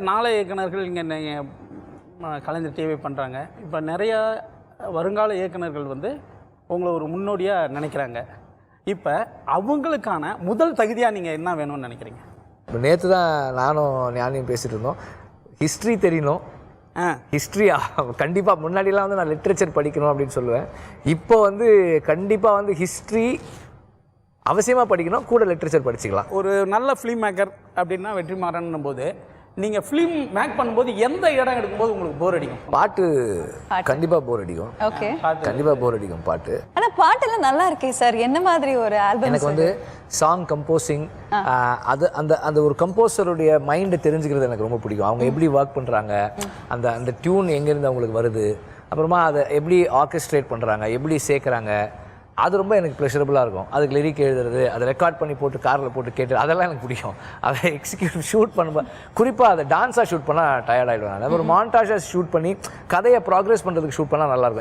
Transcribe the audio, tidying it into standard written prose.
நாளை இயக்குனர்கள் இங்கே கலைஞர் டிவி பண்ணுறாங்க. இப்போ நிறையா வருங்கால இயக்குனர்கள் வந்து உங்களை ஒரு முன்னோடியாக நினைக்கிறாங்க. இப்போ அவங்களுக்கான முதல் தகுதியாக நீங்கள் என்ன வேணும்னு நினைக்கிறீங்க? இப்போ நேற்று தான் நானும் ஞானியும் பேசிகிட்டு இருந்தோம். ஹிஸ்ட்ரி தெரியணும். ஹிஸ்ட்ரியா கண்டிப்பாக முன்னாடிலாம் வந்து நான் லிட்ரேச்சர் படிக்கணும் அப்படின்னு சொல்லுவேன். இப்போ வந்து கண்டிப்பாக வந்து ஹிஸ்ட்ரி அவசியமாக படிக்கணும், கூட லிட்ரேச்சர் படிச்சுக்கலாம். ஒரு நல்ல ஃபிலிம் மேக்கர் அப்படின்னா வெற்றிமாறன் போது நீங்கள் ஃபிலிம் மேக் பண்ணும்போது எந்த இடம் எடுக்கும்போது உங்களுக்கு போர் அடிக்கும்? பாட்டு கண்டிப்பாக போர் அடிக்கும். ஓகே, கண்டிப்பாக போர் அடிக்கும் பாட்டு. ஆனால் பாட்டெல்லாம் நல்லா இருக்கே சார். என்ன மாதிரி ஒரு ஆல்பம்? எனக்கு வந்து சாங் கம்போசிங், அது அந்த அந்த ஒரு கம்போசருடைய மைண்டை தெரிஞ்சுக்கிறது எனக்கு ரொம்ப பிடிக்கும். அவங்க எப்படி ஒர்க் பண்ணுறாங்க, அந்த அந்த டியூன் எங்கேருந்து அவங்களுக்கு வருது, அப்புறமா அதை எப்படி ஆர்கெஸ்ட்ரேட் பண்ணுறாங்க, எப்படி சேர்க்குறாங்க, அது ரொம்ப எனக்கு ப்ளஷரபுளாக இருக்கும். அதுக்கு லிரிக் எழுதுறது, அதை ரெக்கார்ட் பண்ணி போட்டு காரில் போட்டு கேட்டு அதெல்லாம் எனக்கு பிடிக்கும். அதை எக்ஸிக்யூட் ஷூட் பண்ணும்போது குறிப்பாக அதை டான்ஸாக ஷூட் பண்ணால் டயர்ட் ஆகிடுவேன். ஒரு மான்டாஜாக ஷூட் பண்ணி கதையை ப்ராக்ரெஸ் பண்ணுறதுக்கு ஷூட் பண்ணால் நல்லாயிருக்கும்.